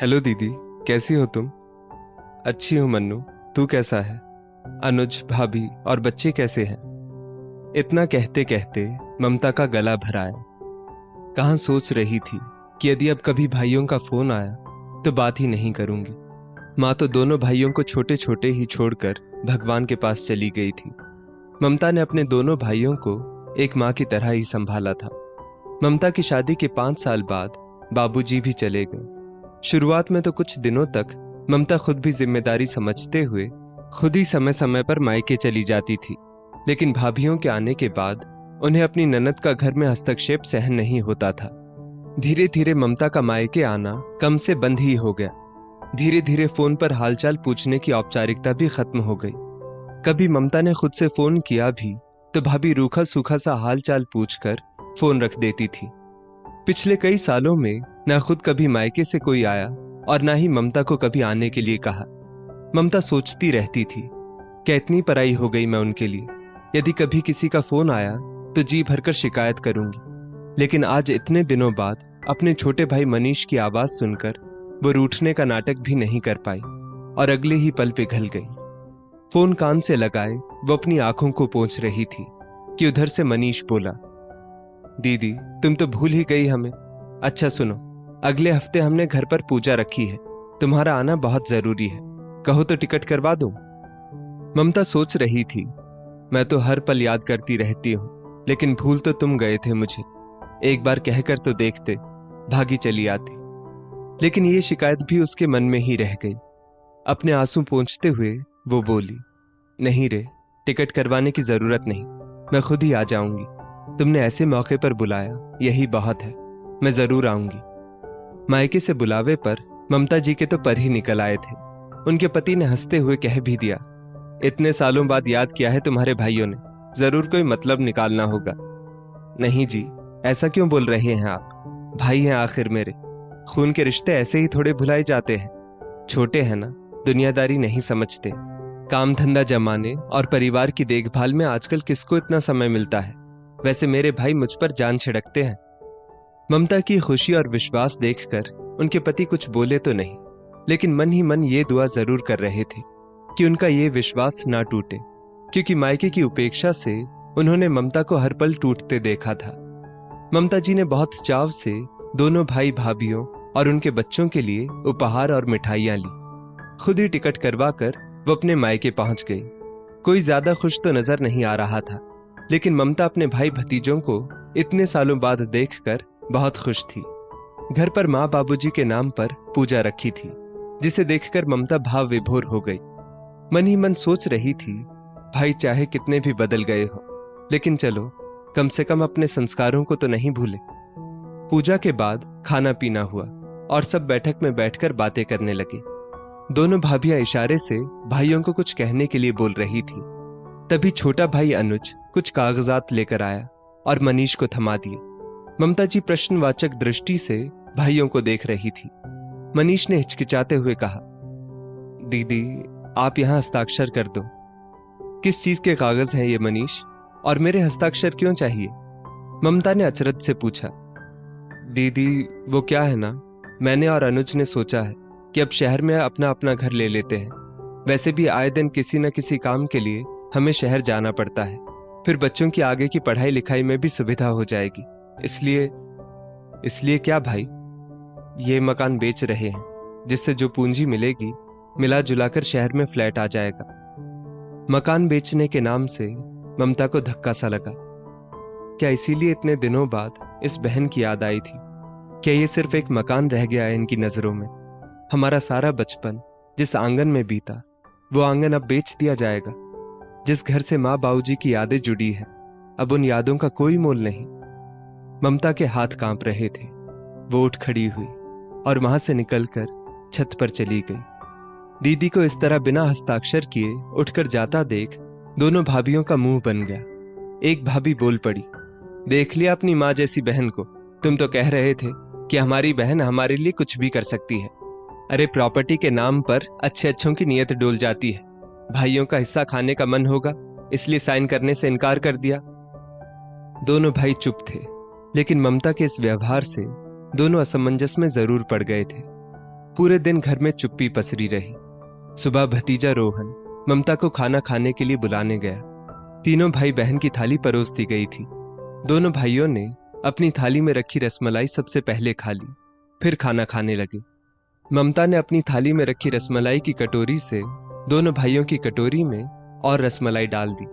Hello दीदी, कैसी हो तुम? अच्छी हूँ मन्नू। तू कैसा है? अनुज, भाभी और बच्चे कैसे हैं? इतना कहते कहते ममता का गला भर आया। कहाँ सोच रही थी कि यदि अब कभी भाइयों का फोन आया तो बात ही नहीं करूंगी। माँ तो दोनों भाइयों को छोटे छोटे ही छोड़कर भगवान के पास चली गई थी। ममता ने अपने दोनों भाइयों को एक माँ की तरह ही संभाला था। ममता की शादी के 5 साल बाद बाबूजी भी चले गए। शुरुआत में तो कुछ दिनों तक ममता खुद भी जिम्मेदारी समझते हुए खुद ही समय समय पर मायके चली जाती थी। लेकिन भाभीियों के आने के बाद उन्हें अपनी ननद का घर में हस्तक्षेप सहन नहीं होता था। धीरे धीरे ममता का मायके आना कम से बंद ही हो गया। धीरे धीरे फोन पर हालचाल पूछने की औपचारिकता भी खत्म हो गई। कभी ममता ने खुद से फोन किया भी तो भाभी रूखा सूखा सा हालचाल पूछकर फोन रख देती थी। पिछले कई सालों में ना खुद कभी मायके से कोई आया और ना ही ममता को कभी आने के लिए कहा। ममता सोचती रहती थी, क्या इतनी पराई हो गई मैं उनके लिए? यदि कभी किसी का फोन आया तो जी भरकर शिकायत करूंगी। लेकिन आज इतने दिनों बाद अपने छोटे भाई मनीष की आवाज सुनकर वो रूठने का नाटक भी नहीं कर पाई और अगले ही पल पिघल गई। फोन कान से लगाए वो अपनी आंखों को पोंछ रही थी कि उधर से मनीष बोला, दीदी तुम तो भूल ही गई हमें। अच्छा सुनो, अगले हफ्ते हमने घर पर पूजा रखी है, तुम्हारा आना बहुत जरूरी है। कहो तो टिकट करवा दूं। ममता सोच रही थी, मैं तो हर पल याद करती रहती हूं, लेकिन भूल तो तुम गए थे मुझे। एक बार कहकर तो देखते, भागी चली आती। लेकिन ये शिकायत भी उसके मन में ही रह गई। अपने आंसू पोंछते हुए वो बोली, नहीं रे, टिकट करवाने की जरूरत नहीं, मैं खुद ही आ जाऊंगी। तुमने ऐसे मौके पर बुलाया, यही बहुत है, मैं जरूर आऊंगी। मायके से बुलावे पर ममता जी के तो पर ही निकल आए थे। उनके पति ने हंसते हुए कह भी दिया, इतने सालों बाद याद किया है तुम्हारे भाइयों ने, जरूर कोई मतलब निकालना होगा। नहीं जी, ऐसा क्यों बोल रहे हैं आप? भाई हैं आखिर मेरे, खून के रिश्ते ऐसे ही थोड़े भुलाए जाते हैं। छोटे हैं ना, दुनियादारी नहीं समझते। काम धंधा जमाने और परिवार की देखभाल में आजकल किसको इतना समय मिलता है? वैसे मेरे भाई मुझ पर जान छिड़कते हैं। ममता की खुशी और विश्वास देखकर उनके पति कुछ बोले तो नहीं, लेकिन मन ही मन ये दुआ जरूर कर रहे थे कि उनका ये विश्वास ना टूटे, क्योंकि मायके की उपेक्षा से उन्होंने ममता को हर पल टूटते देखा था। ममता जी ने बहुत चाव से दोनों भाई भाभीियों और उनके बच्चों के लिए उपहार और मिठाइयां ली। खुद ही टिकट करवा कर वो अपने मायके पहुंच गई। कोई ज्यादा खुश तो नजर नहीं आ रहा था, लेकिन ममता अपने भाई भतीजों को इतने सालों बाद देखकर बहुत खुश थी। घर पर माँ बाबूजी के नाम पर पूजा रखी थी, जिसे देखकर ममता भाव विभोर हो गई। मन ही मन सोच रही थी, भाई चाहे कितने भी बदल गए हो, लेकिन चलो कम से कम अपने संस्कारों को तो नहीं भूले। पूजा के बाद खाना पीना हुआ और सब बैठक में बैठकर बातें करने लगे। दोनों भाभियां इशारे से भाइयों को कुछ कहने के लिए बोल रही थी। तभी छोटा भाई अनुज कुछ कागजात लेकर आया और मनीष को थमा दिए। ममता जी प्रश्नवाचक दृष्टि से भाइयों को देख रही थी। मनीष ने हिचकिचाते हुए कहा, दीदी आप यहां हस्ताक्षर कर दो। किस चीज के कागज हैं ये मनीष, और मेरे हस्ताक्षर क्यों चाहिए? ममता ने अचरज से पूछा। दीदी वो क्या है ना, मैंने और अनुज ने सोचा है कि अब शहर में अपना अपना घर ले लेते हैं। वैसे भी आए दिन किसी न किसी काम के लिए हमें शहर जाना पड़ता है, फिर बच्चों की आगे की पढ़ाई लिखाई में भी सुविधा हो जाएगी। इसलिए क्या भाई, ये मकान बेच रहे हैं, जिससे जो पूंजी मिलेगी मिला जुलाकर शहर में फ्लैट आ जाएगा। मकान बेचने के नाम से ममता को धक्का सा लगा। क्या इसीलिए इतने दिनों बाद इस बहन की याद आई थी? क्या ये सिर्फ एक मकान रह गया है इनकी नजरों में? हमारा सारा बचपन जिस आंगन में बीता, वो आंगन अब बेच दिया जाएगा। जिस घर से माँ बाबूजी की यादें जुड़ी हैं, अब उन यादों का कोई मोल नहीं। ममता के हाथ कांप रहे थे। वो उठ खड़ी हुई और वहां से निकलकर छत पर चली गई। दीदी को इस तरह बिना हस्ताक्षर किए उठकर जाता देख दोनों भाभियों का मुंह बन गया। एक भाभी बोल पड़ी, देख लिया अपनी माँ जैसी बहन को, तुम तो कह रहे थे कि हमारी बहन हमारे लिए कुछ भी कर सकती है। अरे प्रॉपर्टी के नाम पर अच्छे अच्छों की नीयत डोल जाती है। भाइयों का हिस्सा खाने का मन होगा, इसलिए साइन करने से इनकार कर दिया। दोनों भाई चुप थे, लेकिन ममता के इस व्यवहार से दोनों असमंजस में जरूर पड़ गए थे। पूरे दिन घर में चुप्पी पसरी रही। सुबह भतीजा रोहन ममता को खाना खाने के लिए बुलाने गया। तीनों भाई बहन की थाली परोस दी गई थी। दोनों भाइयों ने अपनी थाली में रखी रसमलाई सबसे पहले खा ली, फिर खाना खाने लगे। ममता ने अपनी थाली में रखी रसमलाई की कटोरी से दोनों भाइयों की कटोरी में और रसमलाई डाल दी,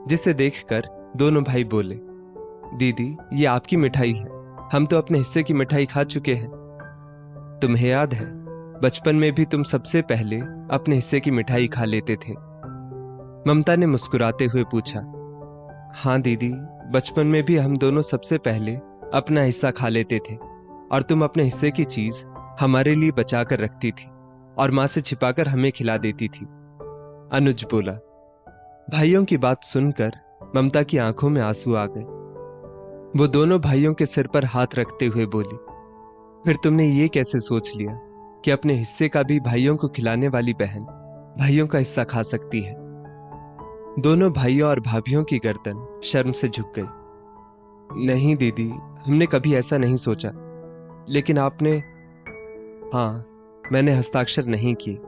जिसे देखकर दोनों भाई बोले, दीदी ये आपकी मिठाई है, हम तो अपने हिस्से की मिठाई खा चुके हैं। तुम्हें याद है बचपन में भी तुम सबसे पहले अपने हिस्से की मिठाई खा लेते थे? ममता ने मुस्कुराते हुए पूछा। हाँ दीदी, बचपन में भी हम दोनों सबसे पहले अपना हिस्सा खा लेते थे और तुम अपने हिस्से की चीज हमारे लिए बचा कर रखती थी और मां से छिपाकर हमें खिला देती थी, अनुज बोला। भाइयों की बात सुनकर ममता की आंखों में आंसू आ गए। वो दोनों भाइयों के सिर पर हाथ रखते हुए बोली, फिर तुमने ये कैसे सोच लिया कि अपने हिस्से का भी भाइयों को खिलाने वाली बहन भाइयों का हिस्सा खा सकती है? दोनों भाइयों और भाभियों की गर्दन शर्म से झुक गई। नहीं दीदी, हमने कभी ऐसा नहीं सोचा। लेकिन आपने? हाँ, मैंने हस्ताक्षर नहीं किए,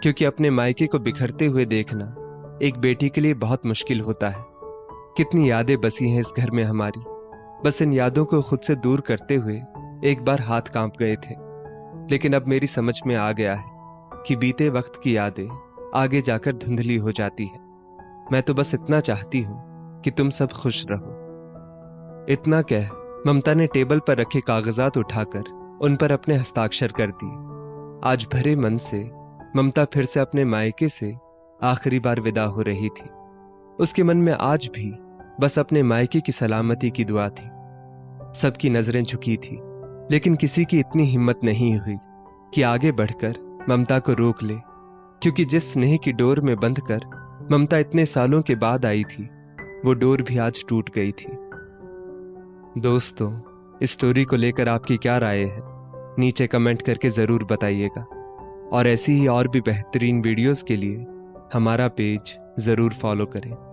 क्योंकि अपने मायके को बिखरते हुए देखना एक बेटी के लिए बहुत मुश्किल होता है। कितनी यादें बसी हैं इस घर में हमारी। बस इन यादों को खुद से दूर करते हुए एक बार हाथ कांप गए थे। लेकिन अब मेरी समझ में आ गया है कि बीते वक्त की यादें आगे जाकर धुंधली हो जाती है। मैं तो बस इतना चाहती हूं कि तुम सब खुश रहो। इतना कह ममता ने टेबल पर रखे कागजात उठाकर उन पर अपने हस्ताक्षर कर दिए। आज भरे मन से ममता फिर से अपने मायके से आखिरी बार विदा हो रही थी। उसके मन में आज भी बस अपने मायके की सलामती की दुआ थी। सबकी नजरें झुकी थी, लेकिन किसी की इतनी हिम्मत नहीं हुई कि आगे बढ़कर ममता को रोक ले, क्योंकि जिस स्नेह की डोर में बंधकर ममता इतने सालों के बाद आई थी, वो डोर भी आज टूट गई थी। दोस्तों, इस स्टोरी को लेकर आपकी क्या राय है? नीचे कमेंट करके जरूर बताइएगा। और ऐसी ही और भी बेहतरीन वीडियोस के लिए हमारा पेज जरूर फॉलो करें।